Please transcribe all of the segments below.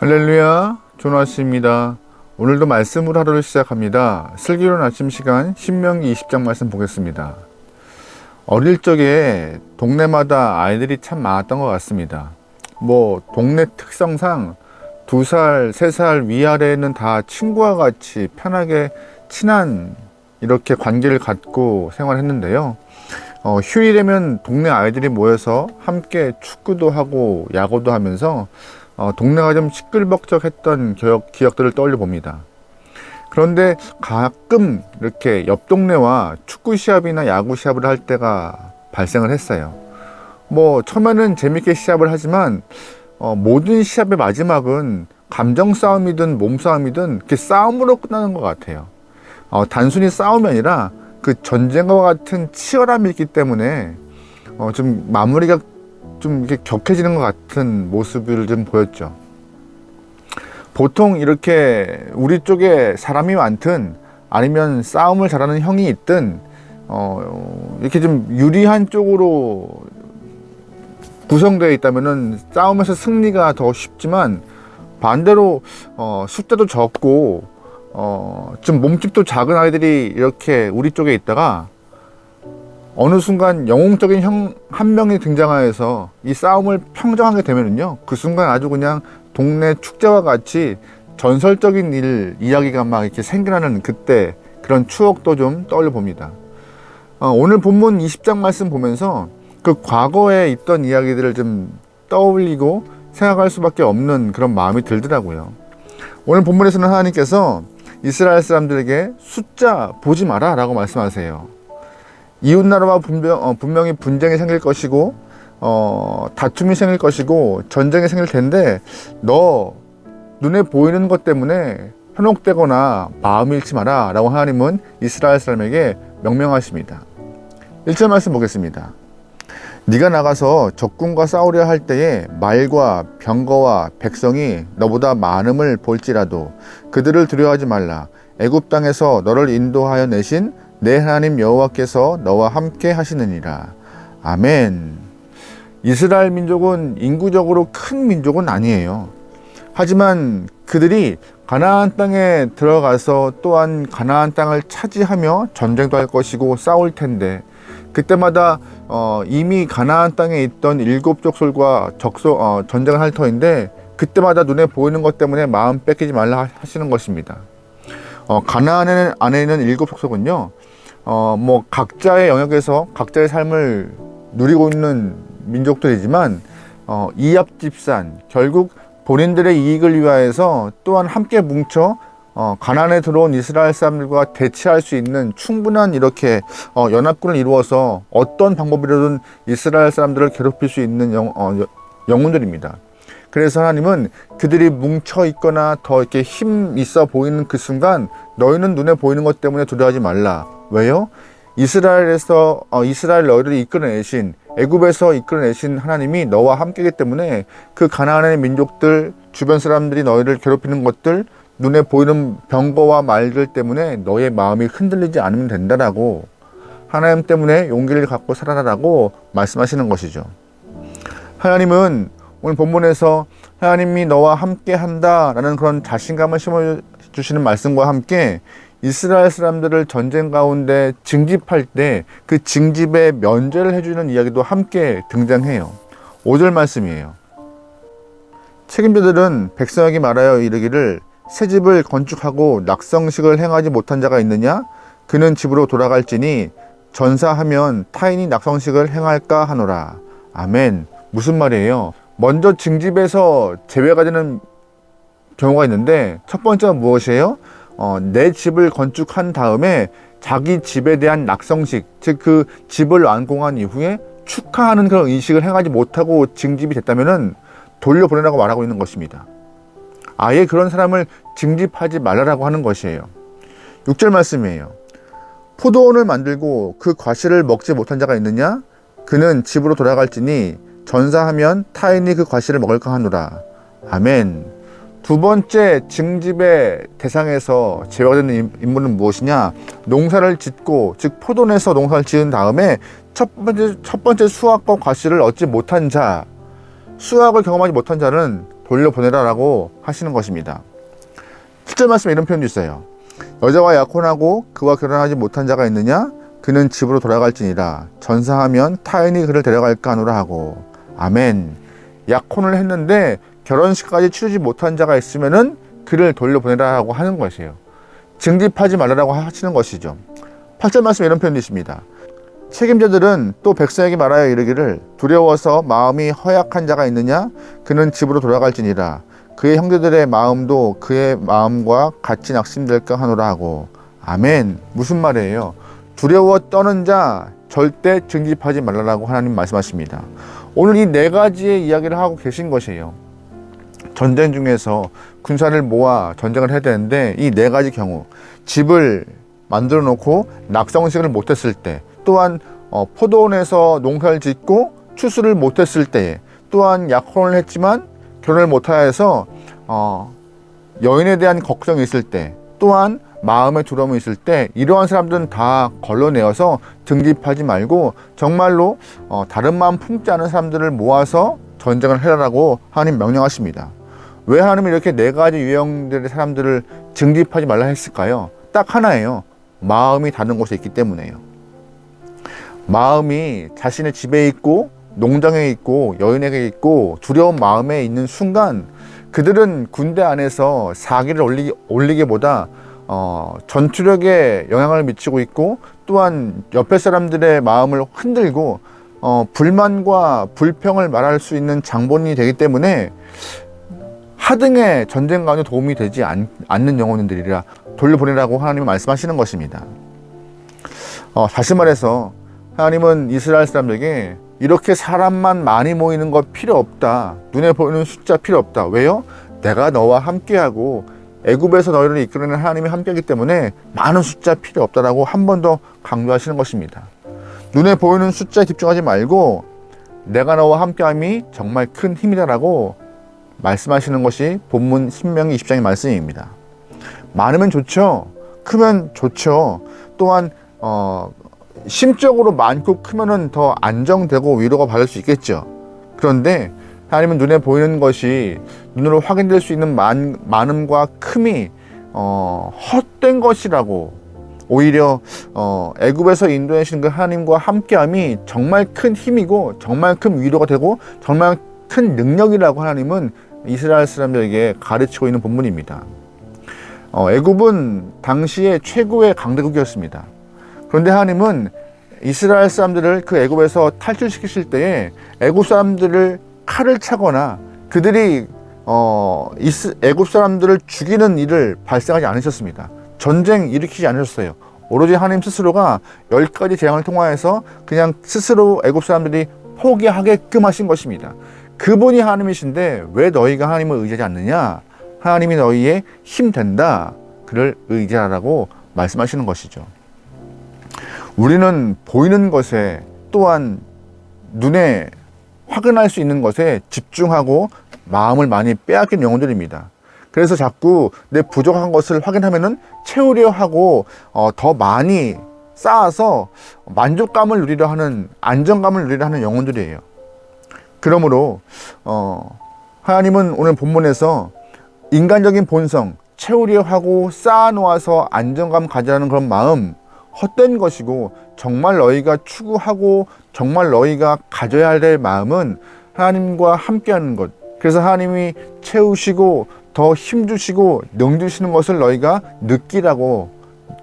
할렐루야, 조나스입니다. 오늘도 말씀으로 하루를 시작합니다. 슬기로운 아침 시간 신명기 20장 말씀 보겠습니다. 어릴 적에 동네마다 아이들이 참 많았던 것 같습니다. 동네 특성상 2살, 3살 위아래는 다 친구와 같이 편하게 친한 이렇게 관계를 갖고 생활했는데요. 휴일이면 동네 아이들이 모여서 함께 축구도 하고 야구도 하면서 동네가 좀 시끌벅적했던 기억들을 떠올려 봅니다. 그런데 가끔 이렇게 옆 동네와 축구 시합이나 야구 시합을 할 때가 발생을 했어요. 처음에는 재밌게 시합을 하지만 모든 시합의 마지막은 감정 싸움이든 몸 싸움이든 이렇게 싸움으로 끝나는 것 같아요. 단순히 싸움이 아니라 그 전쟁과 같은 치열함이 있기 때문에 좀 마무리가 좀 이렇게 격해지는 것 같은 모습을 좀 보였죠. 보통 이렇게 우리 쪽에 사람이 많든 아니면 싸움을 잘하는 형이 있든 이렇게 좀 유리한 쪽으로 구성되어 있다면은 싸움에서 승리가 더 쉽지만 반대로 숫자도 적고 좀 몸집도 작은 아이들이 이렇게 우리 쪽에 있다가 어느 순간 영웅적인 형 한 명이 등장하여서 이 싸움을 평정하게 되면은요, 그 순간 아주 그냥 동네 축제와 같이 전설적인 이야기가 막 이렇게 생겨나는 그때 그런 추억도 좀 떠올려 봅니다. 오늘 본문 20장 말씀 보면서 그 과거에 있던 이야기들을 좀 떠올리고 생각할 수밖에 없는 그런 마음이 들더라고요. 오늘 본문에서는 하나님께서 이스라엘 사람들에게 숫자 보지 마라 라고 말씀하세요. 이웃나라와 분명히 분쟁이 생길 것이고 다툼이 생길 것이고 전쟁이 생길 텐데 너 눈에 보이는 것 때문에 현혹되거나 마음을 잃지 마라 라고 하나님은 이스라엘 사람에게 명령하십니다. 1절 말씀 보겠습니다. 네가 나가서 적군과 싸우려 할 때에 말과 병거와 백성이 너보다 많음을 볼지라도 그들을 두려워하지 말라. 애굽 땅에서 너를 인도하여 내신 내 하나님 여호와께서 너와 함께 하시느니라. 아멘. 이스라엘 민족은 인구적으로 큰 민족은 아니에요. 하지만 그들이 가나안 땅에 들어가서 또한 가나안 땅을 차지하며 전쟁도 할 것이고 싸울 텐데 그때마다 이미 가나안 땅에 있던 7족속과 전쟁을 할 터인데 그때마다 눈에 보이는 것 때문에 마음 뺏기지 말라 하시는 것입니다. 가나안 안에 있는 7족속은요, 각자의 영역에서 각자의 삶을 누리고 있는 민족들이지만 이합집산, 결국 본인들의 이익을 위하여서 또한 함께 뭉쳐 가나안에 들어온 이스라엘 사람들과 대치할 수 있는 충분한 이렇게 연합군을 이루어서 어떤 방법이라든 이스라엘 사람들을 괴롭힐 수 있는 영웅들입니다. 그래서 하나님은 그들이 뭉쳐 있거나 더 이렇게 힘 있어 보이는 그 순간 너희는 눈에 보이는 것 때문에 두려워하지 말라. 왜요? 이스라엘 너희를 이끌어내신 애굽에서 이끌어내신 하나님이 너와 함께이기 때문에 그 가나안의 민족들 주변 사람들이 너희를 괴롭히는 것들 눈에 보이는 병거와 말들 때문에 너의 마음이 흔들리지 않으면 된다라고 하나님 때문에 용기를 갖고 살아라라고 말씀하시는 것이죠. 하나님은 오늘 본문에서 하나님이 너와 함께 한다라는 그런 자신감을 심어주시는 말씀과 함께 이스라엘 사람들을 전쟁 가운데 징집할 때 그 징집의 면제를 해주는 이야기도 함께 등장해요. 5절 말씀이에요. 책임자들은 백성에게 말하여 이르기를 새 집을 건축하고 낙성식을 행하지 못한 자가 있느냐? 그는 집으로 돌아갈지니 전사하면 타인이 낙성식을 행할까 하노라. 아멘. 무슨 말이에요? 먼저 징집에서 제외가 되는 경우가 있는데 첫 번째가 무엇이에요? 내 집을 건축한 다음에 자기 집에 대한 낙성식, 즉 그 집을 완공한 이후에 축하하는 그런 의식을 행하지 못하고 징집이 됐다면은 돌려보내라고 말하고 있는 것입니다. 아예 그런 사람을 징집하지 말라라고 하는 것이에요. 6절 말씀이에요. 포도원을 만들고 그 과실을 먹지 못한 자가 있느냐? 그는 집으로 돌아갈지니 전사하면 타인이 그 과실을 먹을까 하노라. 아멘. 두 번째 징집의 대상에서 제외가 되는 인물은 무엇이냐? 농사를 짓고, 즉 포도원에서 농사를 지은 다음에 첫 번째 수확과 과실을 얻지 못한 자, 수확을 경험하지 못한 자는 돌려보내라라고 하시는 것입니다. 7절 말씀에 이런 표현도 있어요. 여자와 약혼하고 그와 결혼하지 못한 자가 있느냐? 그는 집으로 돌아갈지니라. 전사하면 타인이 그를 데려갈까 하노라 하고. 아멘. 약혼을 했는데 결혼식까지 치르지 못한 자가 있으면은 그를 돌려보내라고 하는 것이에요. 증집하지 말라고 하시는 것이죠. 8절 말씀에 이런 표현도 있습니다. 책임자들은 또 백성에게 말하여 이르기를 두려워서 마음이 허약한 자가 있느냐? 그는 집으로 돌아갈지니라. 그의 형제들의 마음도 그의 마음과 같이 낙심될까 하노라 하고. 아멘. 무슨 말이에요? 두려워 떠는 자 절대 증집하지 말라고 하나님 말씀하십니다. 오늘 이 네 가지의 이야기를 하고 계신 것이에요. 전쟁 중에서 군사를 모아 전쟁을 해야 되는데 이 네 가지 경우, 집을 만들어 놓고 낙성식을 못했을 때, 또한 포도원에서 농사를 짓고 추수를 못했을 때, 또한 약혼을 했지만 결혼을 못하여서 여인에 대한 걱정이 있을 때, 또한 마음의 두려움이 있을 때, 이러한 사람들은 다 걸러내어서 증집하지 말고 정말로 다른 마음 품지 않은 사람들을 모아서 전쟁을 해라라고 하나님 명령하십니다. 왜 하나님이 이렇게 네 가지 유형들의 사람들을 증집하지 말라 했을까요? 딱 하나예요. 마음이 다른 곳에 있기 때문에요. 마음이 자신의 집에 있고 농장에 있고 여인에게 있고 두려운 마음에 있는 순간, 그들은 군대 안에서 사기를 올리기보다 전투력에 영향을 미치고 있고, 또한 옆에 사람들의 마음을 흔들고 불만과 불평을 말할 수 있는 장본인이 되기 때문에 하등의 전쟁 가운데 도움이 되지 않는 영혼들이라 돌려보내라고 하나님이 말씀하시는 것입니다. 다시 말해서 하나님은 이스라엘 사람들에게 이렇게 사람만 많이 모이는 거 필요 없다. 눈에 보이는 숫자 필요 없다. 왜요? 내가 너와 함께하고 애굽에서 너희를 이끌어내는 하나님이 함께하기 때문에 많은 숫자 필요 없다라고 한 번 더 강조하시는 것입니다. 눈에 보이는 숫자에 집중하지 말고 내가 너와 함께함이 정말 큰 힘이다라고 말씀하시는 것이 본문 신명기 20장의 말씀입니다. 많으면 좋죠. 크면 좋죠. 또한 심적으로 많고 크면은 더 안정되고 위로가 받을 수 있겠죠. 그런데 하나님은 눈에 보이는 것이 눈으로 확인될 수 있는 많음과 큼이 헛된 것이라고, 오히려 애굽에서 인도하시는 그 하나님과 함께함이 정말 큰 힘이고 정말 큰 위로가 되고 정말 큰 능력이라고 하나님은 이스라엘 사람들에게 가르치고 있는 본문입니다. 애굽은 당시에 최고의 강대국이었습니다. 그런데 하나님은 이스라엘 사람들을 그 애굽에서 탈출시키실 때에 애굽 사람들을 칼을 차거나 그들이 애굽 사람들을 죽이는 일을 발생하지 않으셨습니다. 전쟁 일으키지 않으셨어요. 오로지 하나님 스스로가 10가지 재앙을 통하여서 그냥 스스로 애굽 사람들이 포기하게끔 하신 것입니다. 그분이 하나님이신데 왜 너희가 하나님을 의지하지 않느냐? 하나님이 너희의 힘 된다. 그를 의지하라고 말씀하시는 것이죠. 우리는 보이는 것에, 또한 눈에 확인할 수 있는 것에 집중하고 마음을 많이 빼앗긴 영혼들입니다. 그래서 자꾸 내 부족한 것을 확인하면은 채우려 하고 더 많이 쌓아서 만족감을 누리려 하는, 안정감을 누리려 하는 영혼들이에요. 그러므로 하나님은 오늘 본문에서 인간적인 본성, 채우려 하고 쌓아놓아서 안정감 가지라는 그런 마음, 헛된 것이고, 정말 너희가 추구하고 정말 너희가 가져야 될 마음은 하나님과 함께하는 것. 그래서 하나님이 채우시고 더 힘주시고 능주시는 것을 너희가 느끼라고,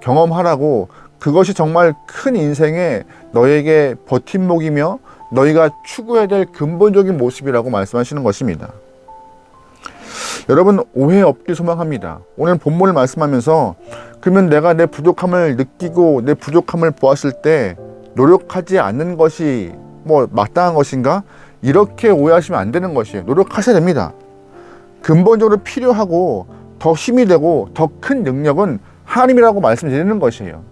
경험하라고, 그것이 정말 큰 인생에 너에게 버팀목이며 너희가 추구해야 될 근본적인 모습이라고 말씀하시는 것입니다. 여러분, 오해 없길 소망합니다. 오늘 본문을 말씀하면서 그러면 내가 내 부족함을 느끼고 내 부족함을 보았을 때 노력하지 않는 것이 마땅한 것인가? 이렇게 오해하시면 안 되는 것이에요. 노력하셔야 됩니다. 근본적으로 필요하고 더 힘이 되고 더 큰 능력은 하나님이라고 말씀드리는 것이에요.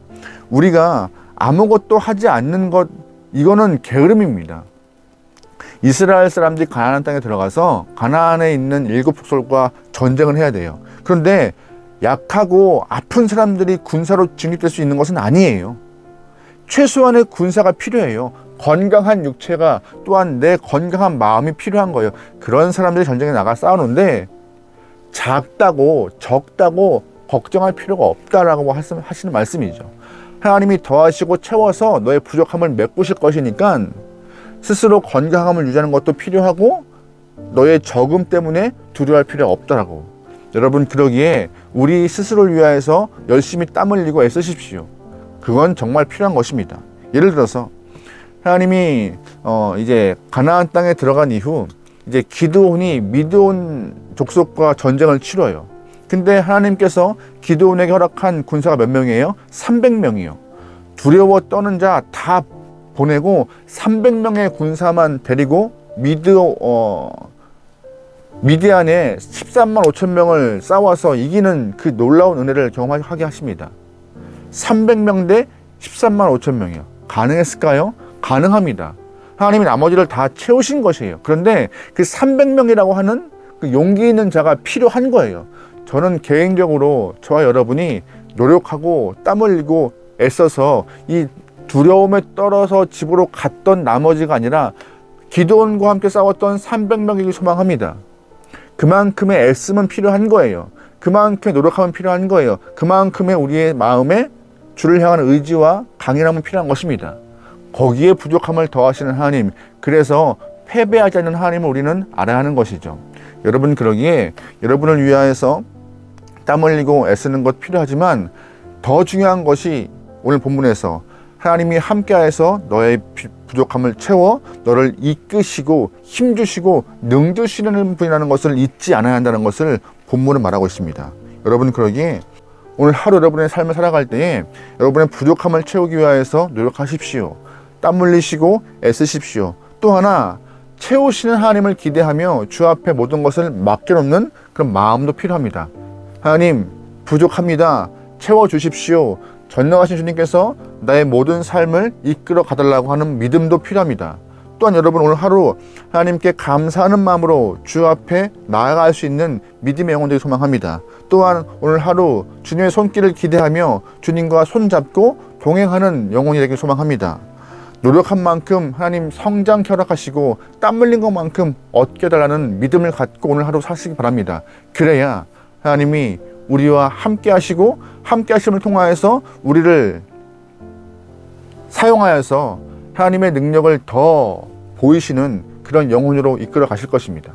우리가 아무것도 하지 않는 것, 이거는 게으름입니다. 이스라엘 사람들이 가나안 땅에 들어가서 가나안에 있는 7 족속과 전쟁을 해야 돼요. 그런데 약하고 아픈 사람들이 군사로 징집될 수 있는 것은 아니에요. 최소한의 군사가 필요해요. 건강한 육체가 또한 내 건강한 마음이 필요한 거예요. 그런 사람들이 전쟁에 나가 싸우는데 작다고 적다고 걱정할 필요가 없다라고 하시는 말씀이죠. 하나님이 더하시고 채워서 너의 부족함을 메꾸실 것이니까 스스로 건강함을 유지하는 것도 필요하고 너의 적음 때문에 두려워할 필요가 없다라고. 여러분, 그러기에 우리 스스로를 위하여서 열심히 땀 흘리고 애쓰십시오. 그건 정말 필요한 것입니다. 예를 들어서 하나님이 이제 가나안 땅에 들어간 이후 이제 기드온이 미드온 족속과 전쟁을 치러요. 근데 하나님께서 기드온에게 허락한 군사가 몇 명이에요? 300명이요. 두려워 떠는 자 다 보내고 300명의 군사만 데리고 미디안에 13만 5천 명을 싸워서 이기는 그 놀라운 은혜를 경험하게 하십니다. 300명 대 13만 5천 명이요. 가능했을까요? 가능합니다. 하나님이 나머지를 다 채우신 것이에요. 그런데 그 300명이라고 하는 그 용기 있는 자가 필요한 거예요. 저는 개인적으로 저와 여러분이 노력하고 땀 흘리고 애써서 이 두려움에 떨어서 집으로 갔던 나머지가 아니라 기드온과 함께 싸웠던 300명이기 소망합니다. 그만큼의 애씀은 필요한 거예요. 그만큼의 노력함은 필요한 거예요. 그만큼의 우리의 마음에 주를 향하는 의지와 강인함은 필요한 것입니다. 거기에 부족함을 더하시는 하나님, 그래서 패배하지 않는 하나님을 우리는 알아야 하는 것이죠. 여러분, 그러기에 여러분을 위하여서 땀 흘리고 애쓰는 것 필요하지만 더 중요한 것이 오늘 본문에서 하나님이 함께하여서 너의 부족함을 채워 너를 이끄시고 힘주시고 능주시는 분이라는 것을 잊지 않아야 한다는 것을 본문은 말하고 있습니다. 여러분, 그러기에 오늘 하루 여러분의 삶을 살아갈 때에 여러분의 부족함을 채우기 위하여서 노력하십시오. 땀 흘리시고 애쓰십시오. 또 하나, 채우시는 하나님을 기대하며 주 앞에 모든 것을 맡겨놓는 그런 마음도 필요합니다. 하나님, 부족합니다. 채워주십시오. 전능하신 주님께서 나의 모든 삶을 이끌어 가달라고 하는 믿음도 필요합니다. 또한 여러분, 오늘 하루 하나님께 감사하는 마음으로 주 앞에 나아갈 수 있는 믿음의 영혼들이 소망합니다. 또한 오늘 하루 주님의 손길을 기대하며 주님과 손잡고 동행하는 영혼이 되길 소망합니다. 노력한 만큼 하나님 성장 허락하시고 땀 흘린 것만큼 얻게 달라는 믿음을 갖고 오늘 하루 사시기 바랍니다. 그래야 하나님이 우리와 함께 하시고 함께 하심을 통하여서 우리를 사용하여서 하나님의 능력을 더 보이시는 그런 영혼으로 이끌어 가실 것입니다.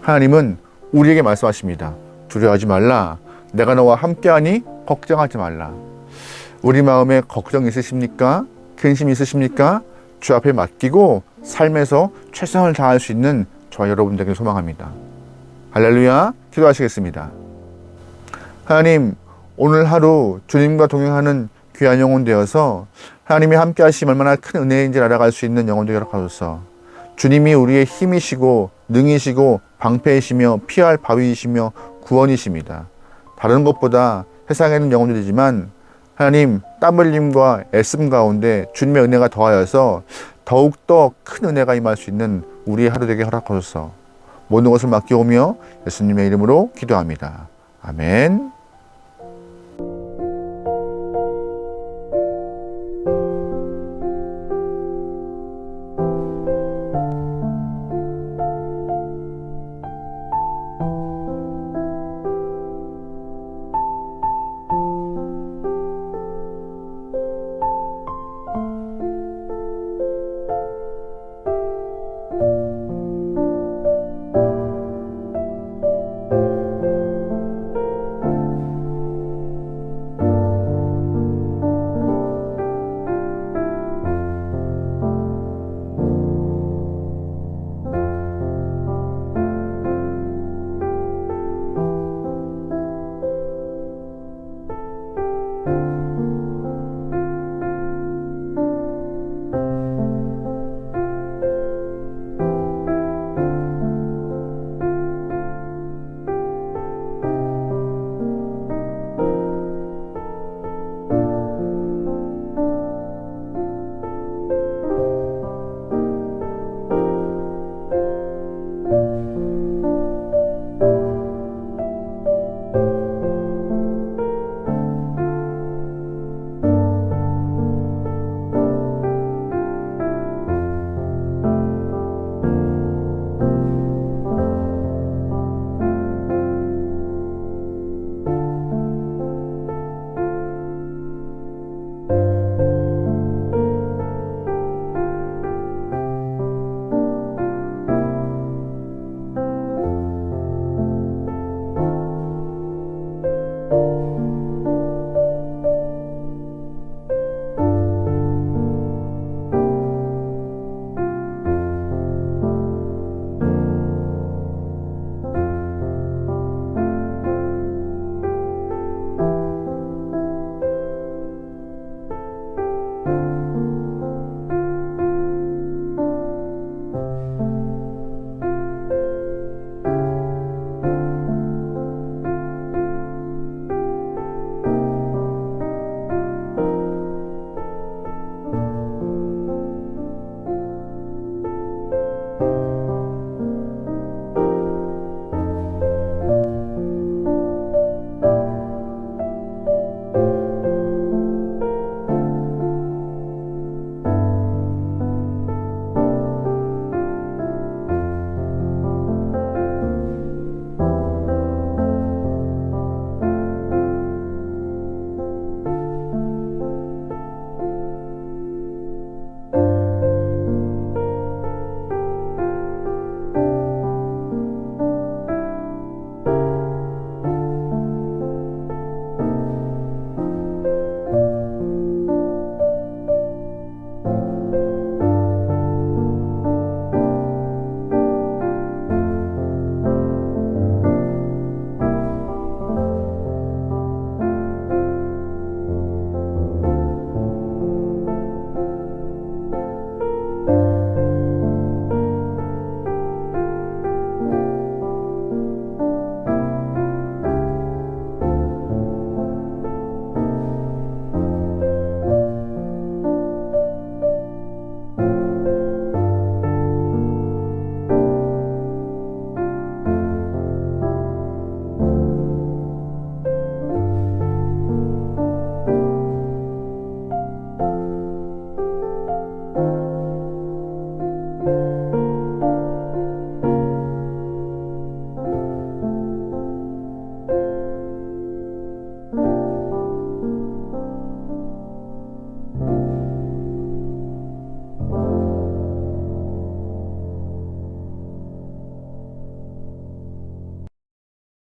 하나님은 우리에게 말씀하십니다. 두려워하지 말라. 내가 너와 함께하니 걱정하지 말라. 우리 마음에 걱정 있으십니까? 근심 있으십니까? 주 앞에 맡기고 삶에서 최선을 다할 수 있는 저와 여러분들에게 소망합니다. 할렐루야. 기도하시겠습니다. 하나님, 오늘 하루 주님과 동행하는 귀한 영혼 되어서 하나님이 함께 하시면 얼마나 큰 은혜인지 알아갈 수 있는 영혼 되게 하소서. 주님이 우리의 힘이시고 능이시고 방패이시며 피할 바위이시며 구원이십니다. 다른 것보다 세상에는 영혼들이지만 하나님, 땀 흘림과 애씀 가운데 주님의 은혜가 더하여서 더욱더 큰 은혜가 임할 수 있는 우리의 하루 되게 허락하소서. 모든 것을 맡겨오며 예수님의 이름으로 기도합니다. 아멘.